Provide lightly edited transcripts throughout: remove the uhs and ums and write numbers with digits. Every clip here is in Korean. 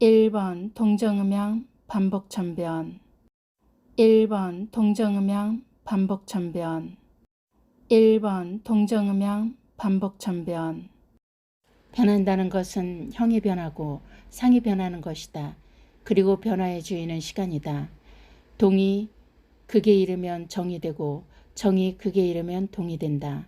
1번 동정음양 반복천변 1번 동정음양 반복천변 1번 동정음양 반복천변 변한다는 것은 형이 변하고 상이 변하는 것이다. 그리고 변화의 주인은 시간이다. 동이 극에 이르면 정이 되고 정이 극에 이르면 동이 된다.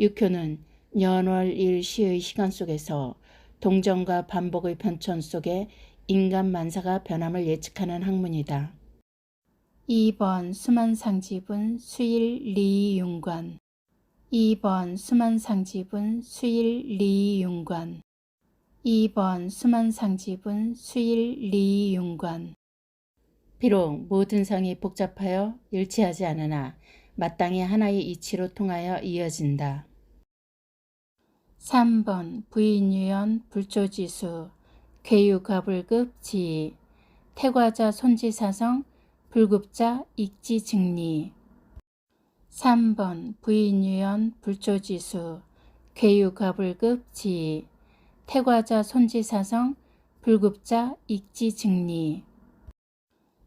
육효는 년월 일시의 시간 속에서 동정과 반복의 변천 속에 인간 만사가 변함을 예측하는 학문이다. 2번 수만상지분 수일리윤관 2번 수만상지분 수일리윤관 2번 수만상지분 수일리윤관 비록 모든 상이 복잡하여 일치하지 않으나 마땅히 하나의 이치로 통하여 이어진다. 3번 부인유연 불조지수 괴유가불급 지위 태과자 손지사성 불급자 익지증리 3번 부인유연 불조지수 괴유가불급 지위 태과자 손지사성 불급자 익지증리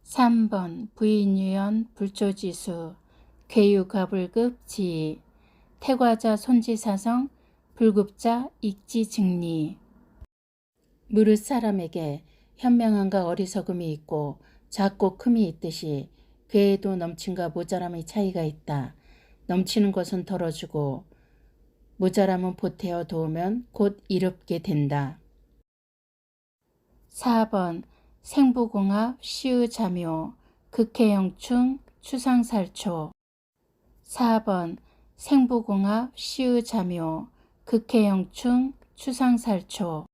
3번 부인유연 불조지수 괴유가불급 지위 태과자 손지사성 불급자 익지증리 무릇 사람에게 현명함과 어리석음이 있고 작고 큼이 있듯이 괴에도 넘침과 모자람의 차이가 있다. 넘치는 것은 덜어주고 모자람은 보태어 도우면 곧 이롭게 된다. 4번 생부공합 시의자묘 극해영충 추상살초 4번 생부공합 시의자묘 극해영충 추상살초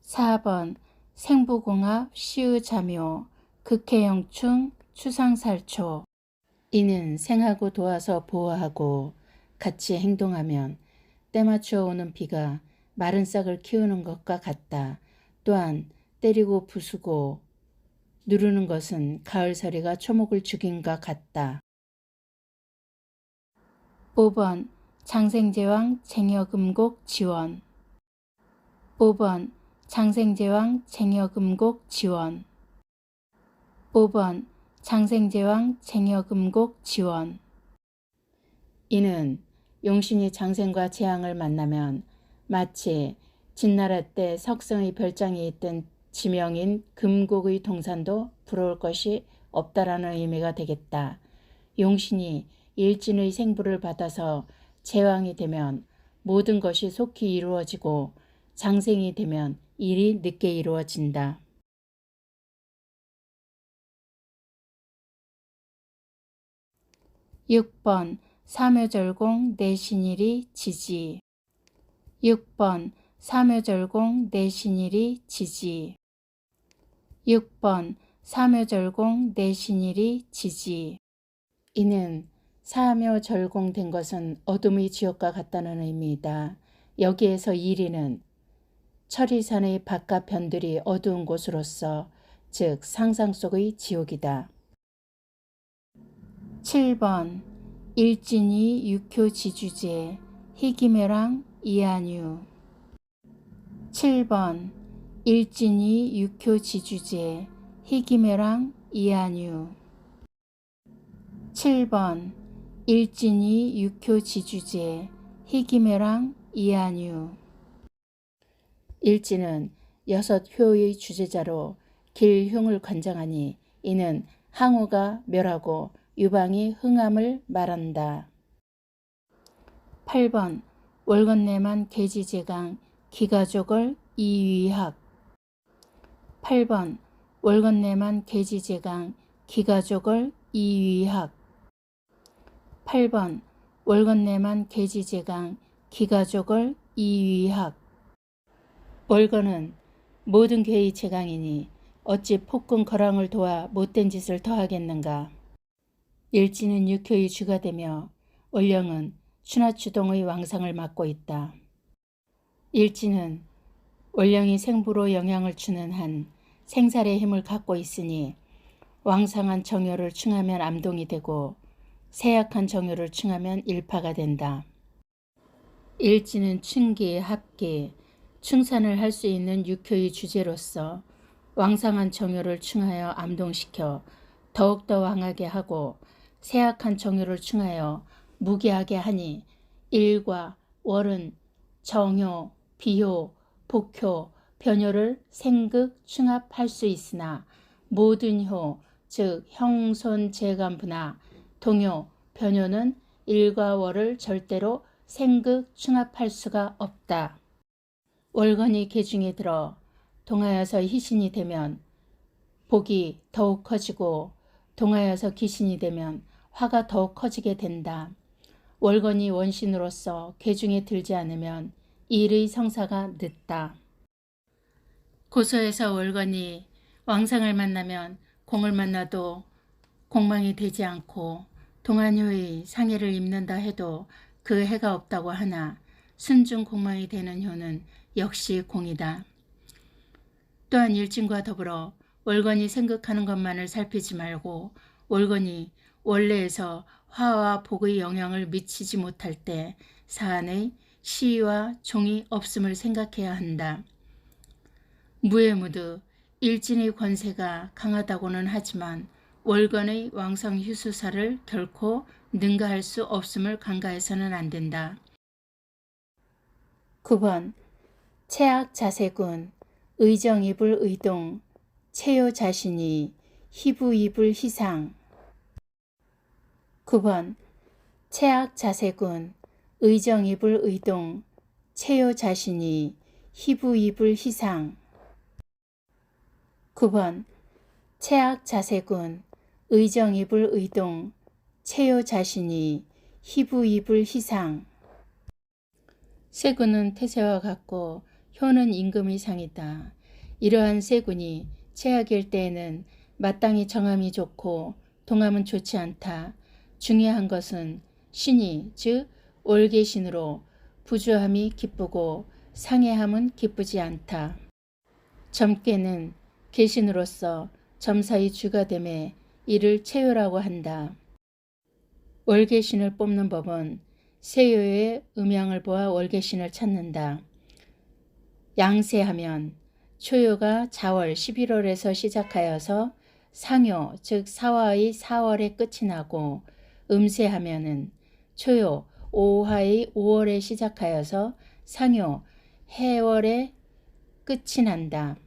4번 생부공합 시의자묘 극해영충 추상살초 이는 생하고 도와서 보호하고 같이 행동하면 때맞추어 오는 비가 마른 싹을 키우는 것과 같다. 또한 때리고 부수고 누르는 것은 가을서리가 초목을 죽인과 같다. 5번 장생제왕 쟁여금곡 지원 5번 장생제왕 쟁여금곡 지원 5번 장생제왕 쟁여금곡 지원 이는 용신이 장생과 재앙을 만나면 마치 진나라 때 석성의 별장이 있던 지명인 금곡의 동산도 부러울 것이 없다라는 의미가 되겠다. 용신이 일진의 생부를 받아서 제왕이 되면 모든 것이 속히 이루어지고 장생이 되면 일이 늦게 이루어진다. 6번 사묘절공 내신일이 지지 6번 사묘절공 내신일이 지지 6번 사묘절공 내신일이 지지 이는 사묘절공된 것은 어둠의 지옥과 같다는 의미이다. 여기에서 일이는 철이산의 바깥 변들이 어두운 곳으로서 즉 상상 속의 지옥이다. 7번 일진이 육효지주제 희기묘랑 이한유 7번 일진이 육효지주제 희기묘랑 이한유 7번 일진이 육효지주제 희기묘랑 이한유 일진은 6효의 주제자로 길흉을 관장하니 이는 항우가 멸하고 유방이 흥함을 말한다. 8번 월건내만 계지제강 기가족을 이위학 8번 월건내만 계지제강 기가족을 이위학 8번 월건내만 계지제강 기가족을 이위학 월건은 모든 괴의 제강이니 어찌 폭군 거랑을 도와 못된 짓을 더하겠는가. 일진은 육효의 주가 되며 월령은 추나추동의 왕상을 맡고 있다. 일진은 월령이 생부로 영향을 주는 한 생살의 힘을 갖고 있으니 왕상한 정효를 충하면 암동이 되고 세약한 정효를 충하면 일파가 된다. 일진은 춘기, 합기, 충산을 할 수 있는 육효의 주제로서 왕성한 정효를 충하여 암동시켜 더욱더 왕하게 하고 세악한 정효를 충하여 무기하게 하니 일과 월은 정효, 비효, 복효, 변효를 생극 충합할 수 있으나 모든 효, 즉 형손재간부나 동효, 변효는 일과 월을 절대로 생극 충합할 수가 없다. 월건이 계중에 들어 동하여서 희신이 되면 복이 더욱 커지고 동하여서 기신이 되면 화가 더욱 커지게 된다. 월건이 원신으로서 계중에 들지 않으면 일의 성사가 늦다. 고소에서 월건이 왕상을 만나면 공을 만나도 공망이 되지 않고 동안효의 상해를 입는다 해도 그 해가 없다고 하나 순중 공망이 되는 효는 역시 공이다. 또한 일진과 더불어 월건이 생각하는 것만을 살피지 말고 월건이 원래에서 화와 복의 영향을 미치지 못할 때 사안의 시와 종이 없음을 생각해야 한다. 무에무드 일진의 권세가 강하다고는 하지만 월건의 왕성 휴수사를 결코 능가할 수 없음을 간과해서는 안 된다. 9번 체악 자세군 의정이불 의동 체요 자신이 희부이불 희상 9번 체악 자세군 의정이불 의동 체요 자신이 희부이불 희상 9번 체악 자세군 의정이불 의동 체요 자신이 희부이불 희상 세군은 태세와 같고 효는 임금의 상이다. 이러한 세군이 체악일 때에는 마땅히 정함이 좋고 동함은 좋지 않다. 중요한 것은 신이 즉 월계신으로 부주함이 기쁘고 상해함은 기쁘지 않다. 점괘는 계신으로서 점사의 주가 됨에 이를 체요라고 한다. 월계신을 뽑는 법은 세요의 음양을 보아 월계신을 찾는다. 양세하면 초요가 자월 11월에서 시작하여서 상요 즉 사화의 4월에 끝이 나고 음세하면은 초요 5화의 5월에 시작하여서 상요 해월에 끝이 난다.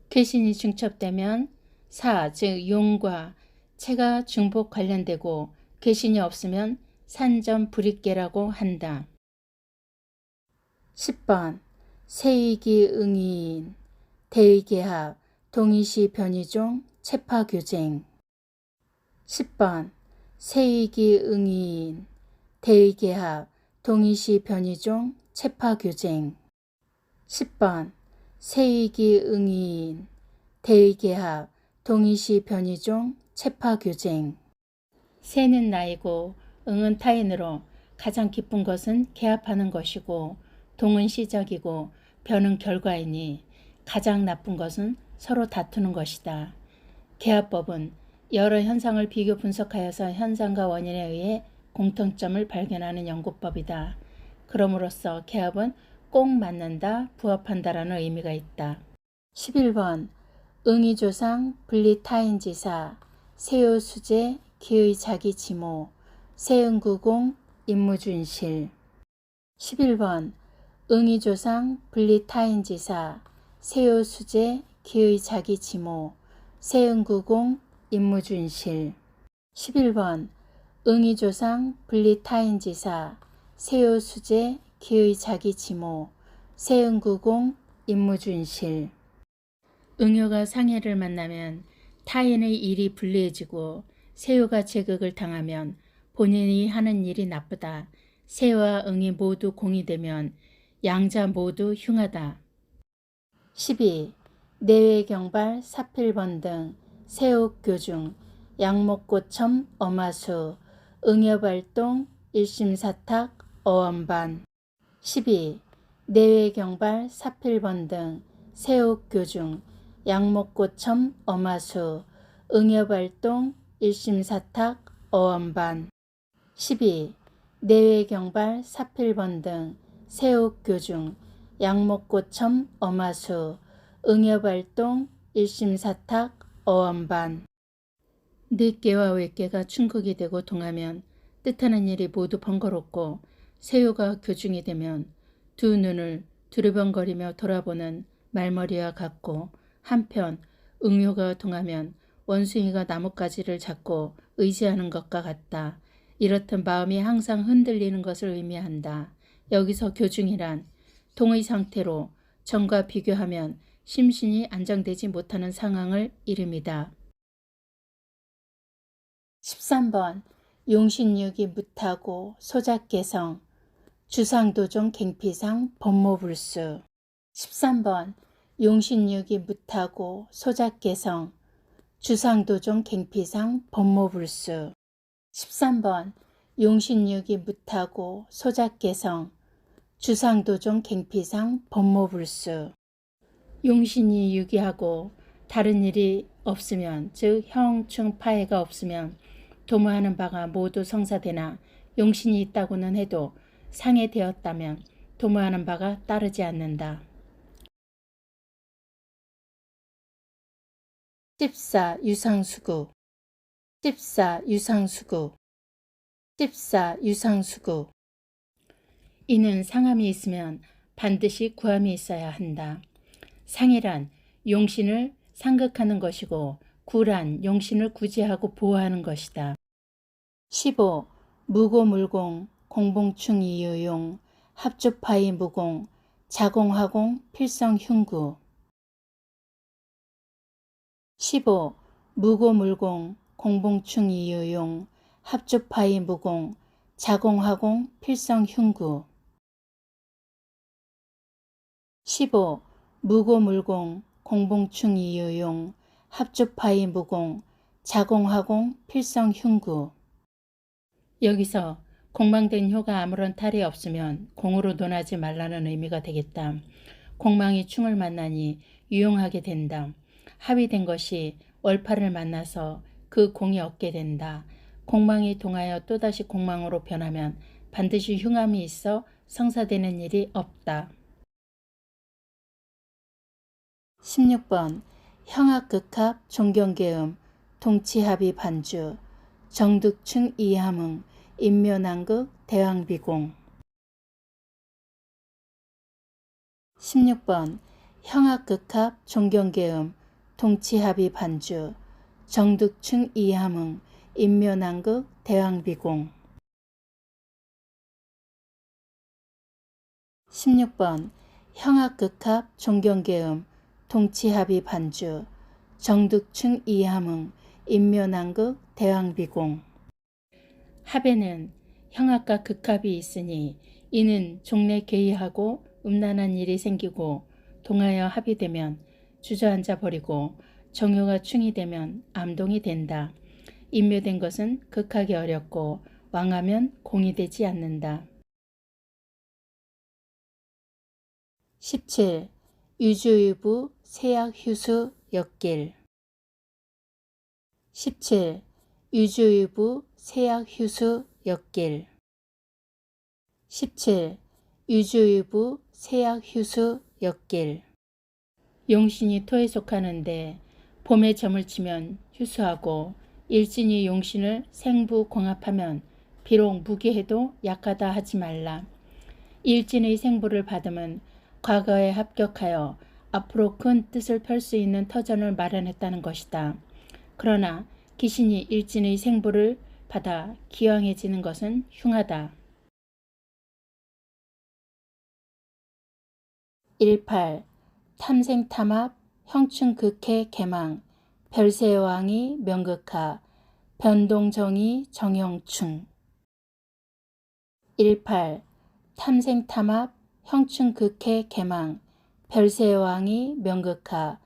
계신이 중첩되면 사 즉 용과 체가 중복 관련되고 계신이 없으면 산점 불입계라고 한다. 10번 세이기 응이인 대의계합 동의시 변이종 체파교쟁 10번 세이기 응이인 대의계합 동의시 변이종 체파교쟁 10번 세이기 응이인 대의계합 동의시 변이종 체파교쟁 세는 나이고 응은 타인으로 가장 기쁜 것은 계합하는 것이고 동은 시작이고 변은 결과이니 가장 나쁜 것은 서로 다투는 것이다. 계합법은 여러 현상을 비교 분석하여서 현상과 원인에 의해 공통점을 발견하는 연구법이다. 그럼으로써 계합은 꼭 맞는다, 부합한다라는 의미가 있다. 11번 응의조상 분리타인지사 세요수재 기의 자기지모 세응구공 임무준실 11번 응의조상 분리타인지사 세요수재 기의 자기지모 세응구공 임무준실 11번 응의조상 분리타인지사 세요수재 기의 자기지모 세응구공 임무준실 응효가 상해를 만나면 타인의 일이 불리해지고 세요가 제극을 당하면 본인이 하는 일이 나쁘다. 세와 응이 모두 공이 되면 양자 모두 흉하다. 12. 내외경발 사필번 등 세옥교중 양목고첨 어마수 응여발동 일심사탁 어원반 12. 내외경발 사필번 등 세옥교중 양목고첨 어마수 응여발동 일심사탁 어원반 12. 내외경발 사필번 등 세옥교중 양목고첨 어마수 응협활동 일심사탁 어원반. 늦게와 외께가 충극이 되고 동하면 뜻하는 일이 모두 번거롭고 세요가 교중이 되면 두 눈을 두리번거리며 돌아보는 말머리와 같고 한편 응요가 동하면 원숭이가 나뭇가지를 잡고 의지하는 것과 같다. 이렇듯 마음이 항상 흔들리는 것을 의미한다. 여기서 교중이란 동의 상태로 전과 비교하면 심신이 안정되지 못하는 상황을 이름이다. 13번 용신육이 무타고 소작개성 주상도종 갱피상 법모불수. 13번 용신육이 무타고 소작개성 주상도종 갱피상 법모불수. 13번 용신육이 무타고 소작개성 주상도종 갱피상 법모불수. 용신이 유기하고 다른 일이 없으면 즉 형충 파해가 없으면 도모하는 바가 모두 성사되나 용신이 있다고는 해도 상해되었다면 도모하는 바가 따르지 않는다. 14. 유상수구 14. 유상수구 14. 유상수구. 이는 상함이 있으면 반드시 구함이 있어야 한다. 상이란 용신을 상극하는 것이고 구란 용신을 구제하고 보호하는 것이다. 15. 무고물공 공봉충 이유용 합주파이 무공 자공하공 필성흉구. 15. 무고물공 공봉충 이유용 합주파이 무공 자공하공 필성흉구. 15. 무고물공 공봉충 이유용 합주파이 무공 자공하공 필성흉구. 여기서 공망된 효가 아무런 탈이 없으면 공으로 논하지 말라는 의미가 되겠다. 공망이 충을 만나니 유용하게 된다. 합의된 것이 월파를 만나서 그 공이 얻게 된다. 공망이 동하여 또다시 공망으로 변하면 반드시 흉함이 있어 성사되는 일이 없다. 16번 형합극합 종경계음 동치합이 반주 정득충 이함응 인묘난극 대왕비공. 16번 형합극합 종경계음 동치합이 반주 정득충 이함응 인묘난극 대왕비공. 16번 형합극합 종경계음 동치합이 반주 정득충 이함응 인묘난극 대왕비공. 합에는 형합과 극합이 있으니 이는 종래 괴이하고 음란한 일이 생기고 동하여 합이 되면 주저앉아 버리고 정효가 충이 되면 암동이 된다. 인묘된 것은 극하기 어렵고 왕하면 공이 되지 않는다. 17. 유주유부 세약휴수 역길. 17. 유주유부 세약휴수 역길. 17. 유주유부 세약휴수 역길. 용신이 토에 속하는데 봄에 점을 치면 휴수하고 일진이 용신을 생부 공합하면 비록 무기해도 약하다 하지 말라. 일진의 생부를 받으면 과거에 합격하여 앞으로 큰 뜻을 펼 수 있는 터전을 마련했다는 것이다. 그러나 기신이 일진의 생부를 받아 기왕해지는 것은 흉하다. 18. 탐생탐합 형충극해 개망 별세왕이 명극하 변동정이 정형충. 18. 탐생탐합 형충극해 개망 별세왕이 명극하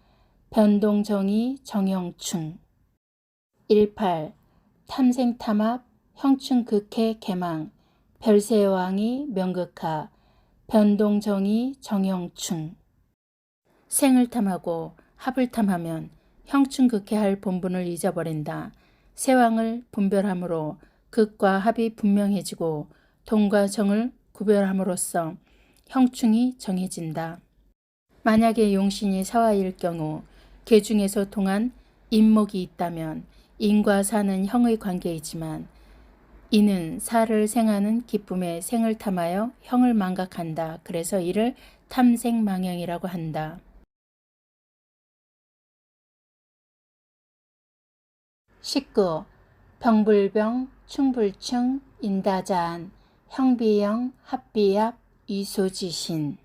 변동정이 정형충. 18. 탐생탐합 형충극해 개망 별세왕이 명극하 변동정이 정형충. 생을 탐하고 합을 탐하면 형충극해할 본분을 잊어버린다. 세왕을 분별함으로 극과 합이 분명해지고 동과 정을 구별함으로써 형충이 정해진다. 만약에 용신이 사화일 경우 개 중에서 동안 인목이 있다면 인과 사는 형의 관계이지만 이는 사를 생하는 기쁨에 생을 탐하여 형을 망각한다. 그래서 이를 탐생망형이라고 한다. 19. 병불병, 충불충, 인다자안, 형비형, 합비합, 이소지신.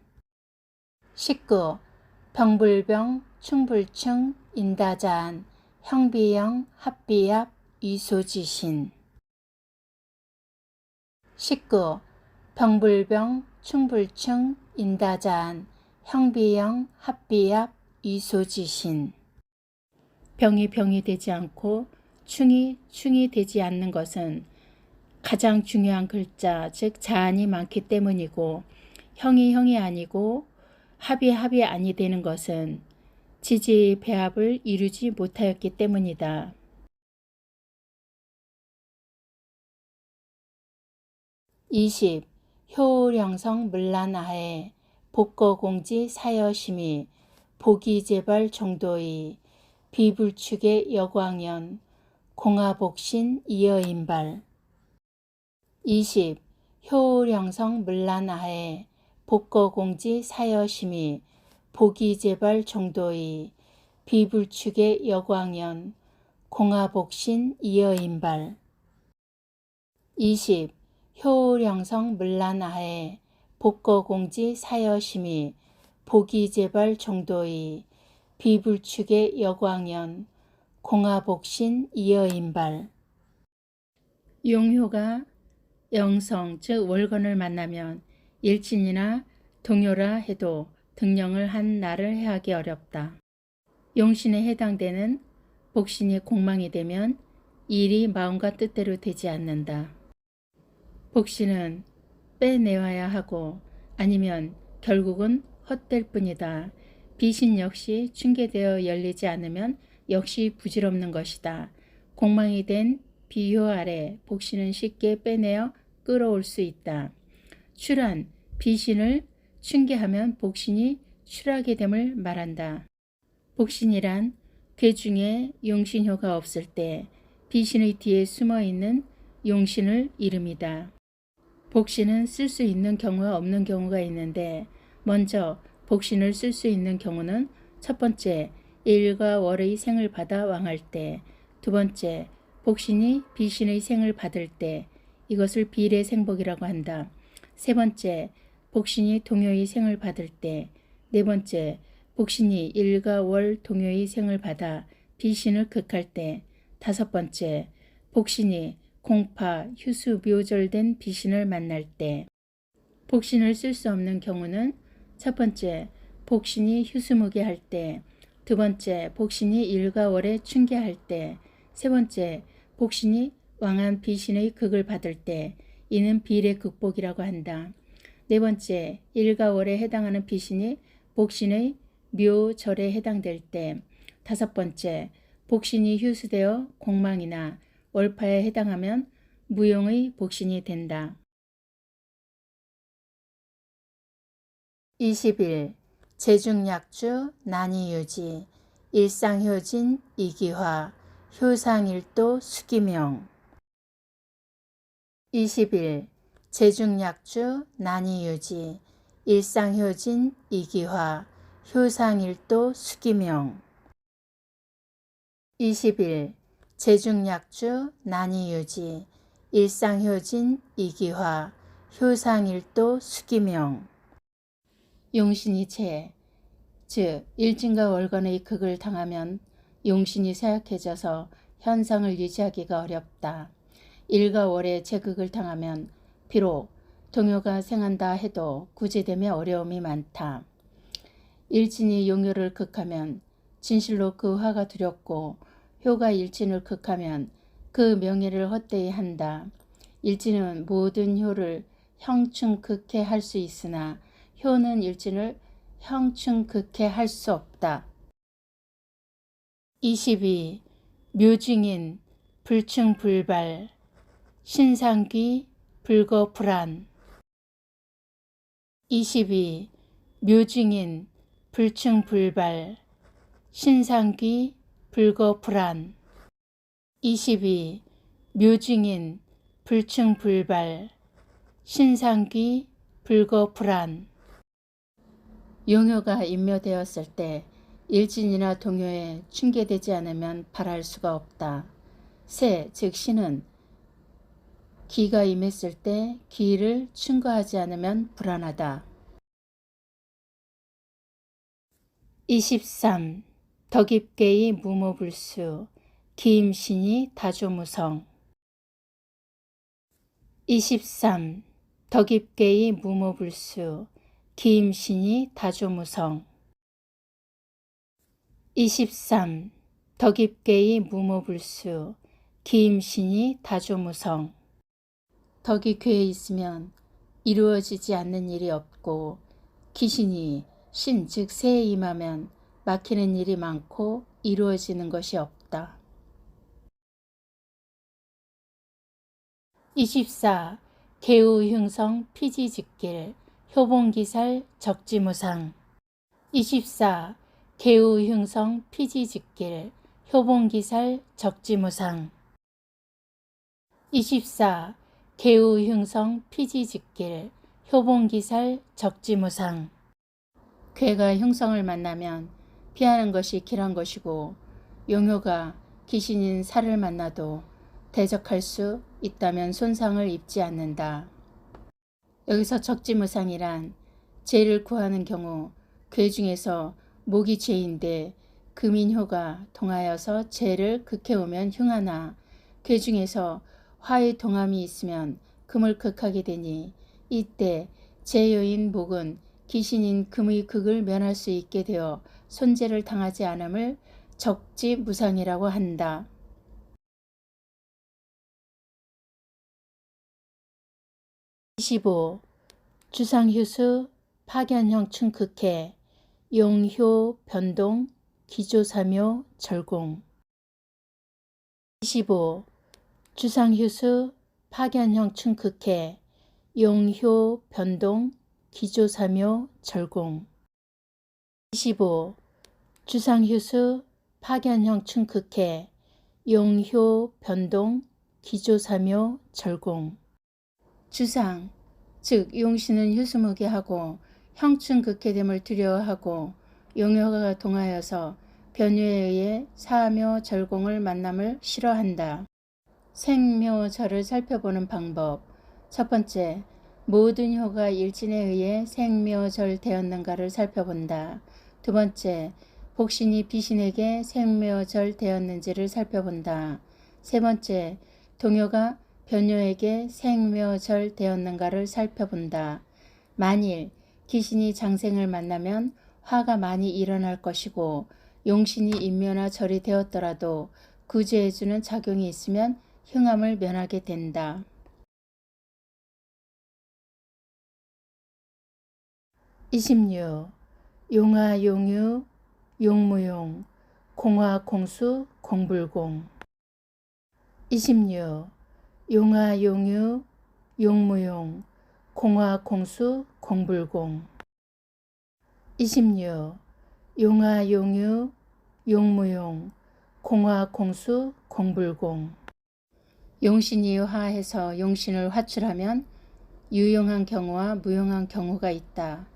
19. 병불병, 충불충, 인다자안, 형비형, 합비합, 이소지신. 19. 병불병, 충불충, 인다자안, 형비형, 합비합, 이소지신. 병이 되지 않고 충이 되지 않는 것은 가장 중요한 글자, 즉 자안이 많기 때문이고 형이 아니고 합이 아니 되는 것은 지지의 배합을 이루지 못하였기 때문이다. 20. 효령성 물란아해 복거공지 사여심이 보기재발 정도의 비불축의 여광연 공화복신 이어인발. 20. 효령성 물란아해 복거공지 사여심이 보기재발 정도의 비불축의 여광연 공화복신 이어인발. 20. 효령성 물란아해 복거공지 사여심이 보기재발 정도의 비불축의 여광연 공화복신 이어인발. 용효가 영성 즉 월건을 만나면 일진이나 동요라 해도 등령을 한 날을 해하기 어렵다. 용신에 해당되는 복신이 공망이 되면 일이 마음과 뜻대로 되지 않는다. 복신은 빼내와야 하고 아니면 결국은 헛될 뿐이다. 비신 역시 충계되어 열리지 않으면 역시 부질없는 것이다. 공망이 된 비효 아래 복신은 쉽게 빼내어 끌어올 수 있다. 출한, 비신을 충계하면 복신이 출하게 됨을 말한다. 복신이란 괴 중에 용신효가 없을 때 비신의 뒤에 숨어있는 용신을 이름이다. 복신은 쓸 수 있는 경우와 없는 경우가 있는데 먼저 복신을 쓸 수 있는 경우는 첫 번째 일과 월의 생을 받아 왕할 때, 두 번째 복신이 비신의 생을 받을 때 이것을 비례생복이라고 한다. 세 번째 복신이 동요의 생을 받을 때, 네 번째 복신이 일과 월 동요의 생을 받아 비신을 극할 때, 다섯 번째 복신이 공파, 휴수, 묘절된 비신을 만날 때. 복신을 쓸 수 없는 경우는 첫 번째 복신이 휴수무게 할 때, 두 번째 복신이 일과 월에 충계할 때, 세 번째 복신이 왕한 비신의 극을 받을 때, 이는 비례극복이라고 한다. 네 번째 일과 월에 해당하는 비신이 복신의 묘절에 해당될 때, 다섯 번째 복신이 휴수되어 공망이나 월파에 해당하면 무용의 복신이 된다. 21. 제중약주 난이유지 일상효진 이기화 효상일도 수기명. 21. 제중약주 난이유지 일상효진 이기화 효상일도 수기명. 21. 제중약주 난이유지 일상효진 이기화 효상일도 수기명. 용신이 재, 즉 일진과 월간의 극을 당하면 용신이 쇠약해져서 현상을 유지하기가 어렵다. 일과 월의 제극을 당하면 비록 동요가 생한다 해도 구제됨에 어려움이 많다. 일진이 용효를 극하면 진실로 그 화가 두렵고 효가 일진을 극하면 그 명예를 헛되이 한다. 일진은 모든 효를 형충극해 할 수 있으나 효는 일진을 형충극해 할 수 없다. 22. 묘중인 불충불발 신상귀 불거불안. 22. 묘중인 불충불발 신상귀 불거불안 22. 묘증인 불충불발 신상귀 불거불안 용효가 임묘되었을 때 일진이나 동요에 충계되지 않으면 발할 수가 없다. 새, 즉 신은 기가 임했을 때 기를 충고하지 않으면 불안하다. 23. 덕입계의 무모불수 기임신이 다조무성 23. 덕입계의 무모불수 기임신이 다조무성 23. 덕입계의 무모불수 기임신이 다조무성 덕이 궤에 있으면 이루어지지 않는 일이 없고 기신이 신 즉 새에 임하면 막히는 일이 많고 이루어지는 것이 없다. 24. 개우흉성 피지직길 효봉기살 적지무상 24. 개우흉성 피지직길 효봉기살 적지무상 24. 개우흉성 피지직길 효봉기살 적지무상 괴가 흉성을 만나면 피하는 것이 길한 것이고 용효가 귀신인 살을 만나도 대적할 수 있다면 손상을 입지 않는다. 여기서 적지무상이란 죄를 구하는 경우 괴 중에서 목이 죄인데 금인효가 동하여서 죄를 극해오면 흉하나 괴 중에서 화의 동함이 있으면 금을 극하게 되니 이때 죄요인 목은 귀신인 금의 극을 면할 수 있게 되어 손죄를 당하지 않음을 적지무상이라고 한다. 25. 주상휴수 파견형 충극해 용효 변동 기조사묘 절공 25. 주상휴수 파견형 충극해 용효 변동 기조사묘 절공 25. 주상휴수 파견형 충극해 용효 변동 기조사묘 절공 주상, 즉 용신은 휴수무게 하고 형충극해됨을 두려워하고 용효가 동하여서 변유에 의해 사묘 절공을 만남을 싫어한다. 생묘절을 살펴보는 방법. 첫 번째, 모든 효가 일진에 의해 생묘절 되었는가를 살펴본다. 두 번째, 복신이 비신에게 생묘절 되었는지를 살펴본다. 세 번째, 동효가 변효에게 생묘절 되었는가를 살펴본다. 만일 기신이 장생을 만나면 화가 많이 일어날 것이고 용신이 임묘나 절이 되었더라도 구제해주는 작용이 있으면 흉함을 면하게 된다. 26. 용화 용유 용무용 공화 공수 공불공 26. 용화 용유 용무용 공화 공수 공불공 26. 용화 용유 용무용 공화 공수 공불공 용신이 화해서 용신을 화출하면 유용한 경우와 무용한 경우가 있다.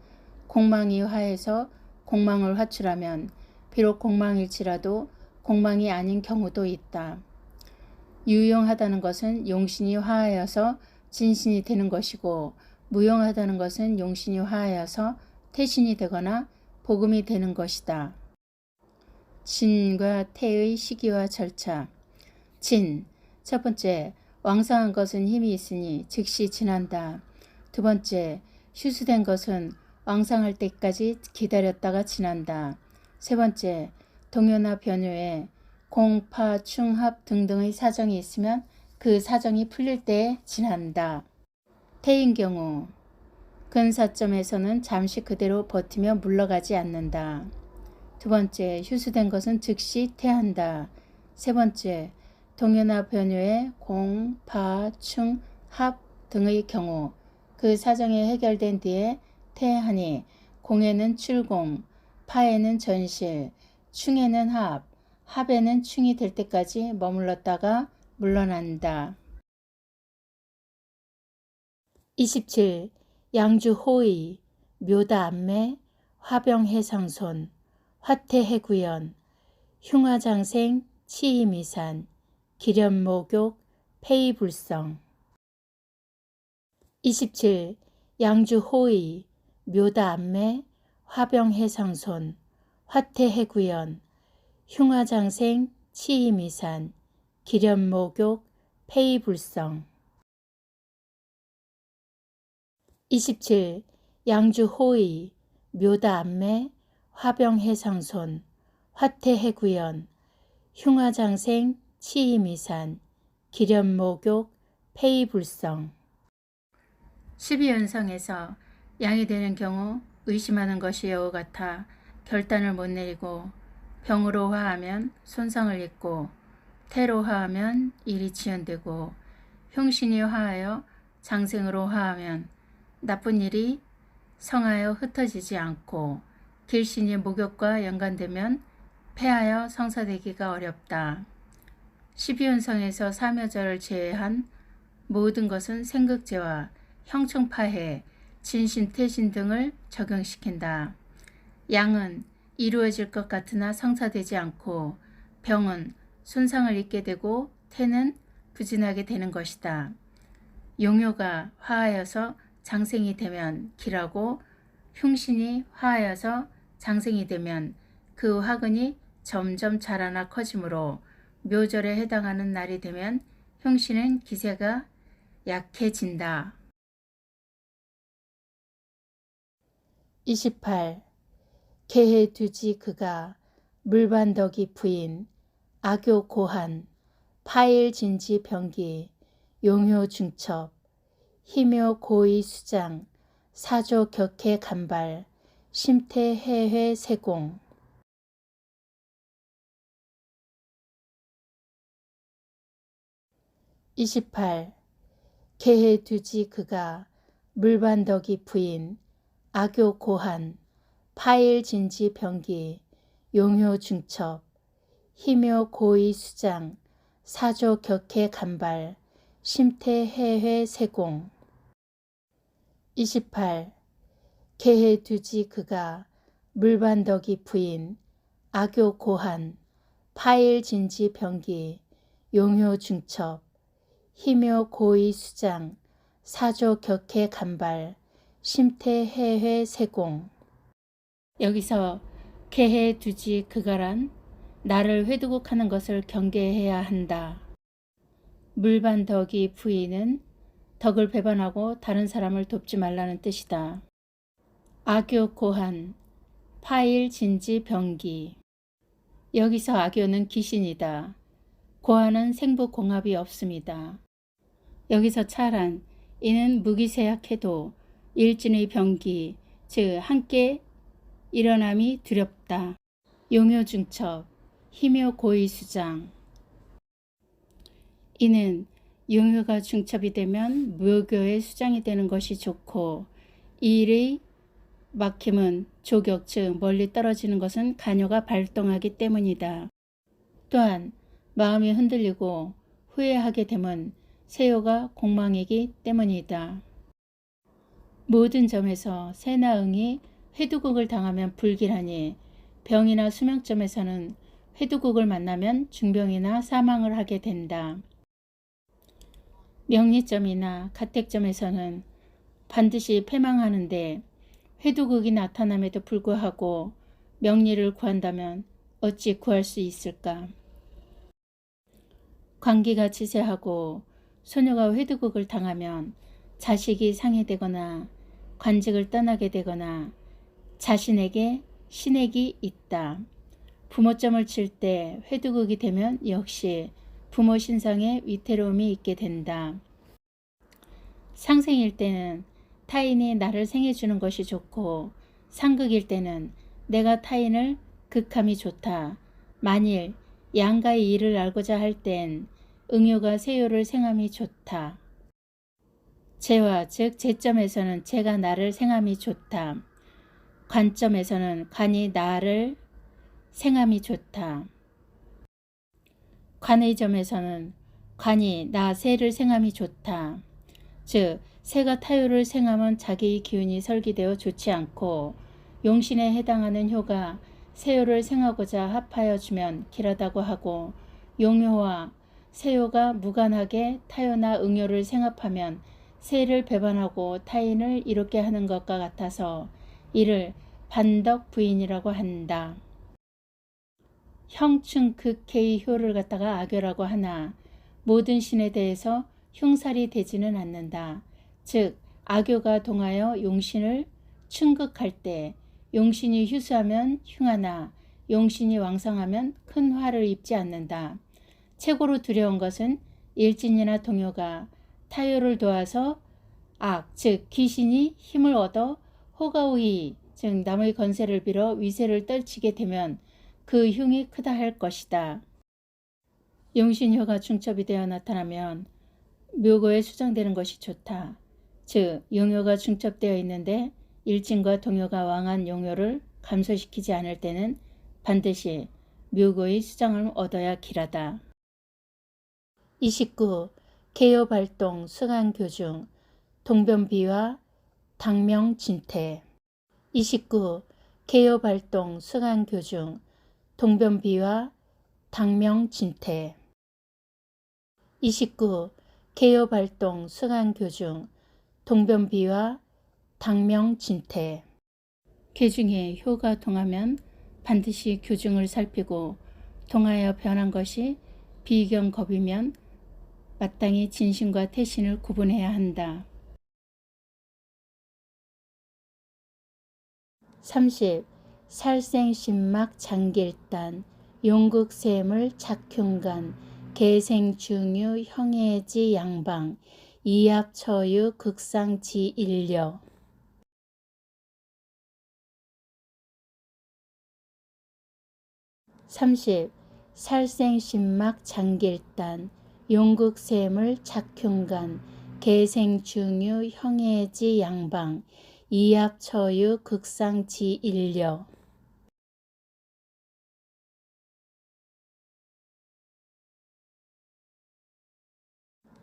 공망이 화해서 공망을 화출하면 비록 공망일지라도 공망이 아닌 경우도 있다. 유용하다는 것은 용신이 화하여서 진신이 되는 것이고 무용하다는 것은 용신이 화하여서 태신이 되거나 복음이 되는 것이다. 진과 태의 시기와 절차. 진, 첫 번째, 왕성한 것은 힘이 있으니 즉시 진한다. 두 번째, 휴수된 것은 왕성할 때까지 기다렸다가 진한다. 세 번째, 동요나 변요에 공파, 충합 등등의 사정이 있으면 그 사정이 풀릴 때에 진한다. 태인 경우 근사점에서는 잠시 그대로 버티며 물러가지 않는다. 두 번째, 휴수된 것은 즉시 태한다. 세 번째, 동요나 변요에 공, 파, 충, 합 등의 경우 그 사정이 해결된 뒤에 태하니 공에는 출공, 파에는 전실, 충에는 합, 합에는 충이 될 때까지 머물렀다가 물러난다. 27. 양주 호의, 묘다 안매, 화병해상손, 화태해구연, 흉화장생, 치이미산, 기련목욕, 폐이불성. 27. 양주 호의, 묘다 안매, 화병해상손, 화태해구연, 흉화장생, 치이미산, 기련목욕, 폐이불성. 27. 양주 호의, 묘다 안매, 화병해상손, 화태해구연, 흉화장생, 치이미산, 기련목욕, 폐이불성. 12연성에서 양이 되는 경우 의심하는 것이 여우 같아 결단을 못 내리고 병으로 화하면 손상을 입고 태로 화하면 일이 지연되고 흉신이 화하여 장생으로 화하면 나쁜 일이 성하여 흩어지지 않고 길신이 목욕과 연관되면 폐하여 성사되기가 어렵다. 12운성에서 사묘자를 제외한 모든 것은 생극제와 형충파해, 진신, 태신 등을 적용시킨다. 양은 이루어질 것 같으나 성사되지 않고 병은 손상을 입게 되고 태는 부진하게 되는 것이다. 용효가 화하여서 장생이 되면 기라고 흉신이 화하여서 장생이 되면 그 화근이 점점 자라나 커지므로 묘절에 해당하는 날이 되면 흉신은 기세가 약해진다. 28. 개해 두지 그가 물반덕이 부인 악교 고한 파일 진지 병기 용효 중첩 희묘 고의 수장 사조 격해 간발 심태 해회 세공. 28. 개해 두지 그가 물반덕이 부인 악교 고한 파일 진지 병기 용효 중첩 희묘 고의 수장 사조 격해 간발 심태 해회 세공. 28. 개해 두지 그가 물반덕이 부인 악교 고한 파일 진지 병기 용효 중첩 희묘 고의 수장 사조 격해 간발 심태 해회 세공. 여기서 개해 두지 그가란 나를 회두국하는 것을 경계해야 한다. 물반덕이 부인은 덕을 배반하고 다른 사람을 돕지 말라는 뜻이다. 악교 고한 파일 진지 병기. 여기서 악교는 귀신이다. 고한은 생부공합이 없습니다. 여기서 찰한 이는 무기세약해도 일진의 병기 즉 함께 일어남이 두렵다. 용효중첩 희묘 고의 수장. 이는 용효가 중첩이 되면 묘교의 수장이 되는 것이 좋고 이 일의 막힘은 조격 즉 멀리 떨어지는 것은 간효가 발동하기 때문이다. 또한 마음이 흔들리고 후회하게 되면 세요가 공망이기 때문이다. 모든 점에서 세나 응이 회두국을 당하면 불길하니 병이나 수명점에서는 회두국을 만나면 중병이나 사망을 하게 된다. 명리점이나 가택점에서는 반드시 패망하는데 회두국이 나타남에도 불구하고 명리를 구한다면 어찌 구할 수 있을까? 관기가 지세하고 소녀가 회두국을 당하면 자식이 상해되거나 관직을 떠나게 되거나 자신에게 신액이 있다. 부모점을 칠 때 회두국이 되면 역시 부모 신상에 위태로움이 있게 된다. 상생일 때는 타인이 나를 생해주는 것이 좋고 상극일 때는 내가 타인을 극함이 좋다. 만일 양가의 일을 알고자 할 땐 응효가 세요를 생함이 좋다. 재화 즉 재점에서는 재가 나를 생함이 좋다. 관점에서는 관이 나를 생함이 좋다. 관의 점에서는 관이 나 새를 생함이 좋다. 즉 새가 타요를 생하면 자기의 기운이 설기되어 좋지 않고 용신에 해당하는 효가 새요를 생하고자 합하여 주면 길하다고 하고 용효와 새요가 무관하게 타요나 응효를 생합하면 새를 배반하고 타인을 이롭게 하는 것과 같아서 이를 반덕부인이라고 한다. 형충 극해의 효를 갖다가 악효라고 하나 모든 신에 대해서 흉살이 되지는 않는다. 즉 악효가 동하여 용신을 충극할 때 용신이 휴수하면 흉하나 용신이 왕성하면 큰 화를 입지 않는다. 최고로 두려운 것은 일진이나 동요가 타요를 도와서 악, 즉 귀신이 힘을 얻어 호가우이, 즉 남의 건세를 빌어 위세를 떨치게 되면 그 흉이 크다 할 것이다. 용신효가 중첩이 되어 나타나면 묘고에 수정되는 것이 좋다. 즉 용효가 중첩되어 있는데 일진과 동효가 왕한 용효를 감소시키지 않을 때는 반드시 묘고의 수정을 얻어야 길하다. 29. 개요발동 수강교중 동변비와 당명진태 29. 개요발동 수강교중 동변비와 당명진태 29. 개요발동 수강교중 동변비와 당명진태 개중에 효가 동하면 반드시 교중을 살피고 동하여 변한 것이 비경겁이면 마땅히 진신과 태신을 구분해야 한다. 30. 살생신막 장길단 용극세물 작흉간 개생중유 형해지 양방 이압처유 극상지일려 30. 살생신막 장길단 용극세물 작흉간 개생중유 형해지 양방 이압처유 극상지일려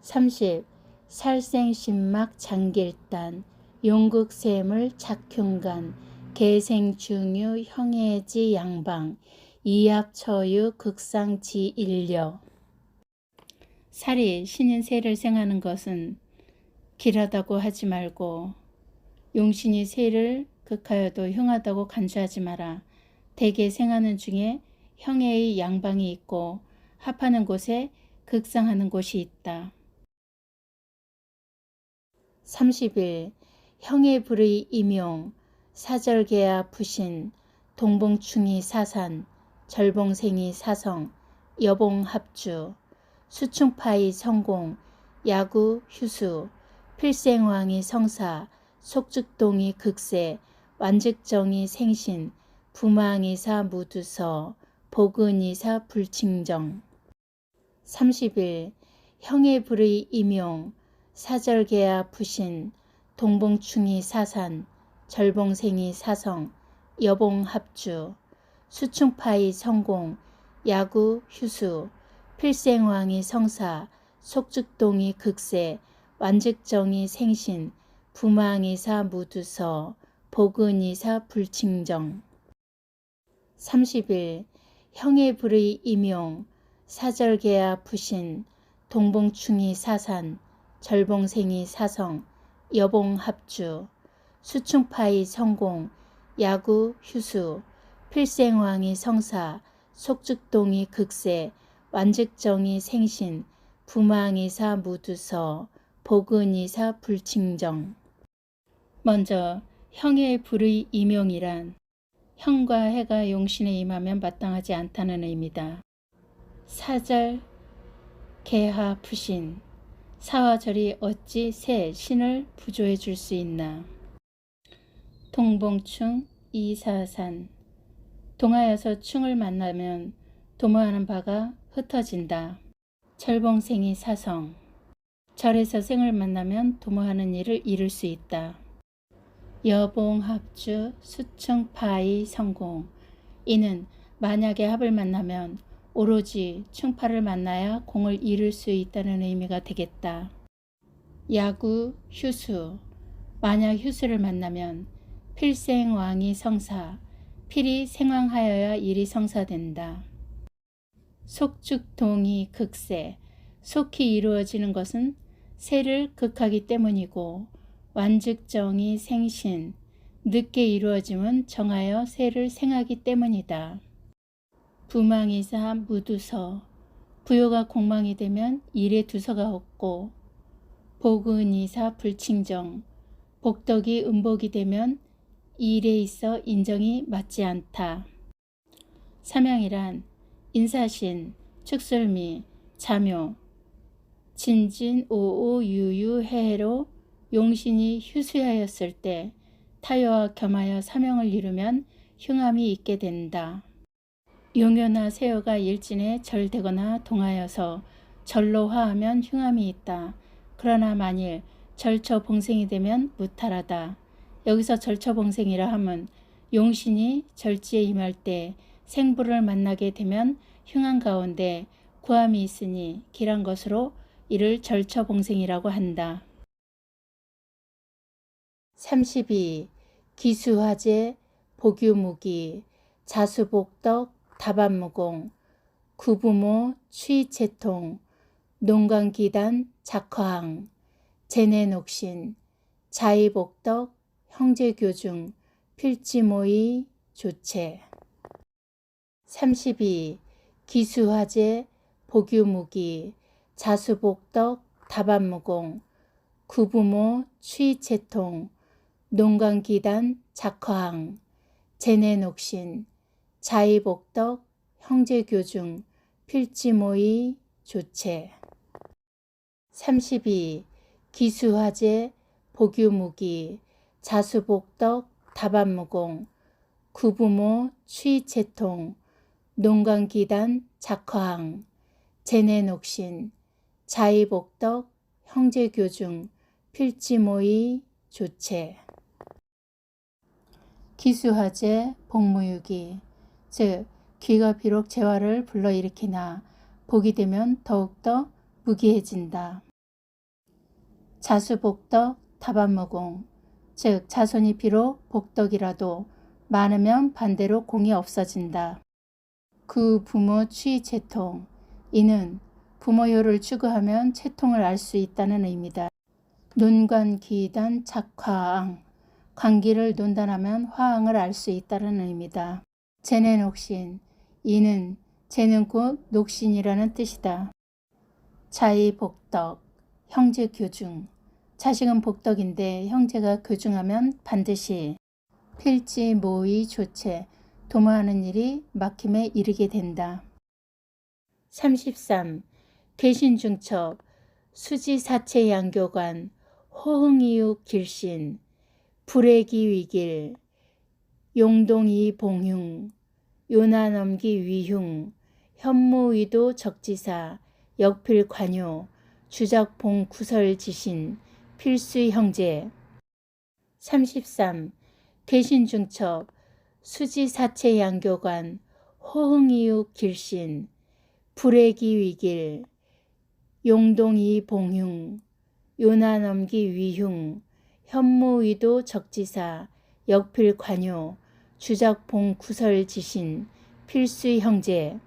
30. 살생신막 장길단 용극세물 작흉간 개생중유 형해지 양방 이압처유 극상지일려 살이 신인 새를 생하는 것은 길하다고 하지 말고 용신이 새를 극하여도 흉하다고 간주하지 마라. 대개 생하는 중에 형해의 양방이 있고 합하는 곳에 극상하는 곳이 있다. 30일 형해불의 임용 사절계야 부신 동봉충이 사산 절봉생이 사성 여봉합주 수충파이 성공 야구 휴수 필생왕이 성사 속즉동이 극세 완즉정이 생신 부망이사 무두서 복은이사 불칭정 30일 형해불의 임용 사절계야 부신 동봉충이 사산 절봉생이 사성 여봉합주 수충파이 성공 야구 휴수 필생왕이 성사 속즉동이 극세 완즉정이 생신 부망이사 무두서 복은이사 불칭정 30일 형해불의 임용 사절계야 부신 동봉충이 사산 절봉생이 사성 여봉합주 수충파이 성공 야구 휴수 필생왕이 성사 속즉동이 극세 완즉정이 생신 부망이사 무두서 복은이사 불칭정 먼저 형의 불의 임용이란 형과 해가 용신에 임하면 마땅하지 않다는 의미다. 사절 개하 부신 사와 절이 어찌 새 신을 부조해 줄 수 있나. 동봉충 이사산 동하여서 충을 만나면 도모하는 바가 흩어진다. 절봉생이 사성 절에서 생을 만나면 도모하는 일을 이룰 수 있다. 여봉합주 수충파의 성공. 이는 만약에 합을 만나면 오로지 충파를 만나야 공을 이룰 수 있다는 의미가 되겠다. 야구 휴수. 만약 휴수를 만나면 필생왕이 성사, 필이 생왕하여야 일이 성사된다. 속축동이 극세. 속히 이루어지는 것은 세를 극하기 때문이고 완즉정이 생신, 늦게 이루어짐은 정하여 세를 생하기 때문이다. 부망이사 무두서. 부요가 공망이 되면 일에 두서가 없고 복은이사 불칭정. 복덕이 음복이 되면 일에 있어 인정이 맞지 않다. 삼양이란 인사신, 축술미, 자묘, 진진, 오오, 유유, 해해로 용신이 휴수하였을 때 타요와 겸하여 사명을 이루면 흉함이 있게 된다. 용효나 세요가 일진에 절되거나 동하여서 절로 화하면 흉함이 있다. 그러나 만일 절처봉생이 되면 무탈하다. 여기서 절처봉생이라 함은 용신이 절지에 임할 때 생부를 만나게 되면 흉한 가운데 구함이 있으니 길한 것으로 이를 절처봉생이라고 한다. 32. 기수화재 복유무기 자수복덕 다반무공 구부모 취채통 농강기단 작화항 제내녹신 자의복덕 형제교중 필지모의 조체. 32. 기수화재 복유무기 자수복덕 다반무공 구부모 취채통 농강기단 작화항 제내녹신 자의복덕 형제교중 필지모의 조체. 32. 기수화재 복유무기 자수복덕 다반무공 구부모 취채통 농강기단 작화항 제내녹신 자의복덕 형제교중 필지모의 조체. 기수화재 복무유기. 즉 기가 비록 재화를 불러일으키나 복이 되면 더욱더 무기해진다. 자수복덕 다반무공. 즉 자손이 비록 복덕이라도 많으면 반대로 공이 없어진다. 구부모 취채통. 이는 부모효를 추구하면 채통을 알 수 있다는 의미다. 논관기단 작화항. 관기를 논단하면 화항을 알 수 있다는 의미다. 제내녹신. 이는 제는 곧 녹신이라는 뜻이다. 자의복덕 형제교중. 자식은 복덕인데 형제가 교중하면 반드시 필지모의 조체 도모하는 일이 막힘에 이르게 된다. 33. 계신중첩 수지사체 양교관 호흥이육 길신 불애기위길 용동이 봉흉 요나넘기 위흉 현무위도 적지사 역필관요 주작봉 구설지신 필수의 형제. 33. 계신중첩 수지사체 양교관 호흥이육 길신 불애기위길 용동이 봉흉 요나넘기 위흉 현무위도 적지사 역필관요 주작봉 구설지신 필수의 형제.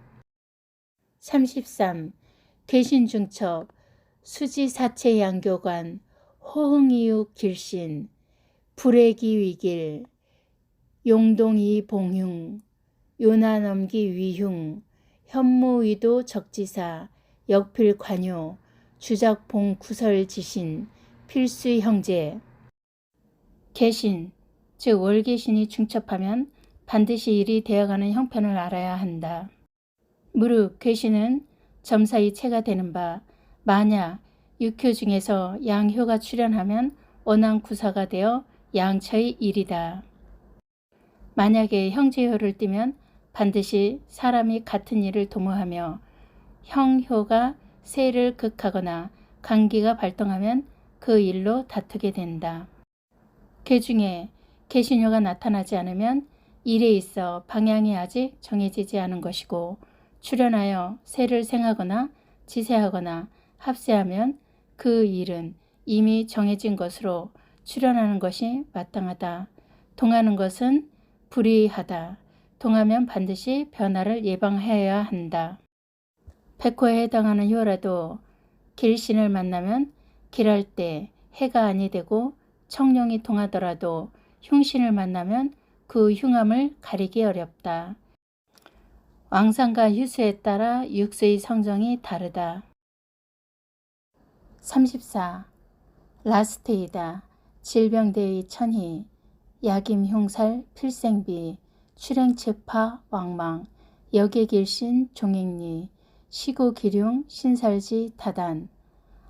33. 계신중첩 수지사체 양교관 호흥이육 길신 불애기위길 용동이 봉흉 요나넘기 위흉 현무위도 적지사 역필관요 주작봉 구설지신 필수의 형제. 계신, 즉 월계신이 중첩하면 반드시 일이 되어가는 형편을 알아야 한다. 무릇 계신은 점사의 체가 되는 바 만약 육효 중에서 양효가 출현하면 원왕구사가 되어 양처의 일이다. 만약에 형제효를 띠면 반드시 사람이 같은 일을 도모하며 형효가 세를 극하거나 간기가 발동하면 그 일로 다투게 된다. 그 중에 개신료가 나타나지 않으면 일에 있어 방향이 아직 정해지지 않은 것이고, 출현하여 세를 생하거나 지세하거나 합세하면 그 일은 이미 정해진 것으로 출현하는 것이 마땅하다. 동하는 것은 불이하다. 동하면 반드시 변화를 예방해야 한다. 백호에 해당하는 효라도 길신을 만나면 길할 때 해가 아니 되고, 청룡이 통하더라도 흉신을 만나면 그 흉함을 가리기 어렵다. 왕상과 휴수에 따라 육수의 성정이 다르다. 34. 라스테이다. 질병대의 천희, 약임 흉살 필생비, 출행체파 왕망, 역액일신 종행리, 시고기륭 신살지 다단,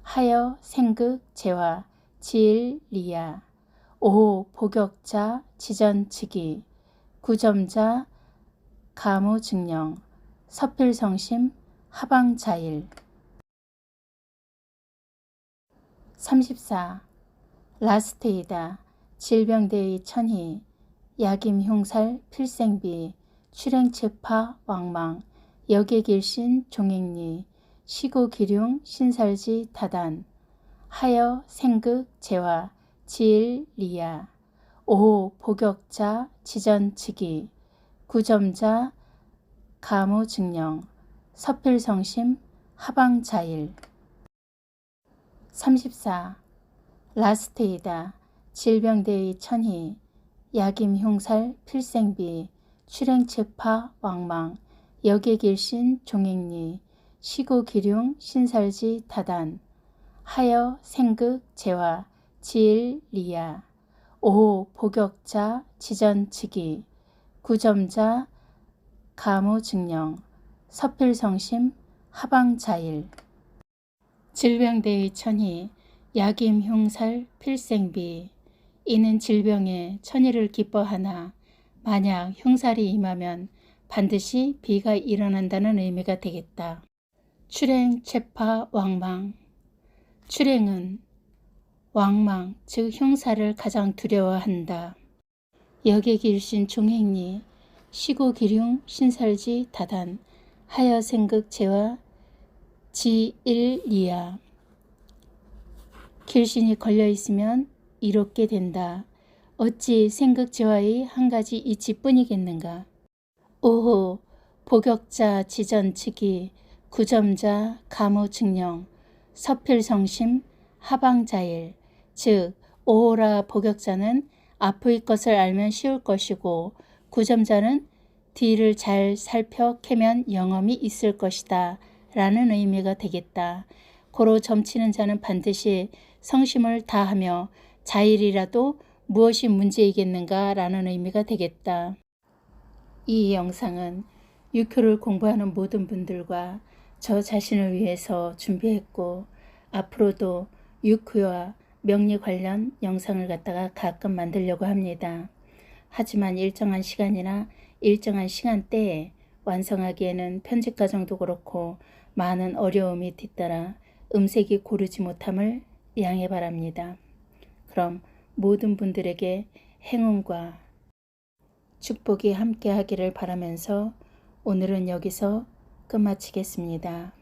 하여 생극 재화 지일 리야, 오호 복역자 지전치기, 구점자 가무증령, 서필성심 하방자일. 34. 라스테이다. 질병대의 천희, 약임 흉살 필생비, 출행체파 왕망, 역액일신 종행리, 시고기륭 신살지 다단, 하여 생극 재화 지일 리야, 오호 복역자 지전치기, 구점자 가무증령, 서필성심 하방자일. 34. 라스테이다. 질병대의 천희, 약임 흉살 필생비, 출행체파 왕망, 역액일신 종행리, 시고기륭 신살지 다단, 하여 생극 재화 지일 리야, 오호 복역자 지전치기, 구점자 가무증령, 서필성심 하방자일. 질병대의 천희, 약임 흉살 필생비. 이는 질병에 천희를 기뻐하나 만약 흉살이 임하면 반드시 비가 일어난다는 의미가 되겠다. 출행 체파 왕망. 출행은 왕망 즉 흉살을 가장 두려워한다. 역액일신 종행리, 시고기륭 신살지 다단, 하여 생극 재화 지일리야. 길신이 걸려있으면 이롭게 된다. 어찌 생극재화의 한 가지 이치뿐이겠는가. 오호 복역자 지전치기, 구점자 가무증령, 서필성심 하방자일. 즉 오호라 복역자는 앞의 것을 알면 쉬울 것이고, 구점자는 뒤를 잘 살펴 캐면 영험이 있을 것이다 라는 의미가 되겠다. 고로 점치는 자는 반드시 성심을 다하며 자일이라도 무엇이 문제이겠는가 라는 의미가 되겠다. 이 영상은 유교를 공부하는 모든 분들과 저 자신을 위해서 준비했고, 앞으로도 유교와 명리 관련 영상을 갖다가 가끔 만들려고 합니다. 하지만 일정한 시간이나 일정한 시간대에 완성하기에는 편집 과정도 그렇고 많은 어려움이 뒤따라 음색이 고르지 못함을 양해 바랍니다. 그럼 모든 분들에게 행운과 축복이 함께 하기를 바라면서 오늘은 여기서 끝마치겠습니다.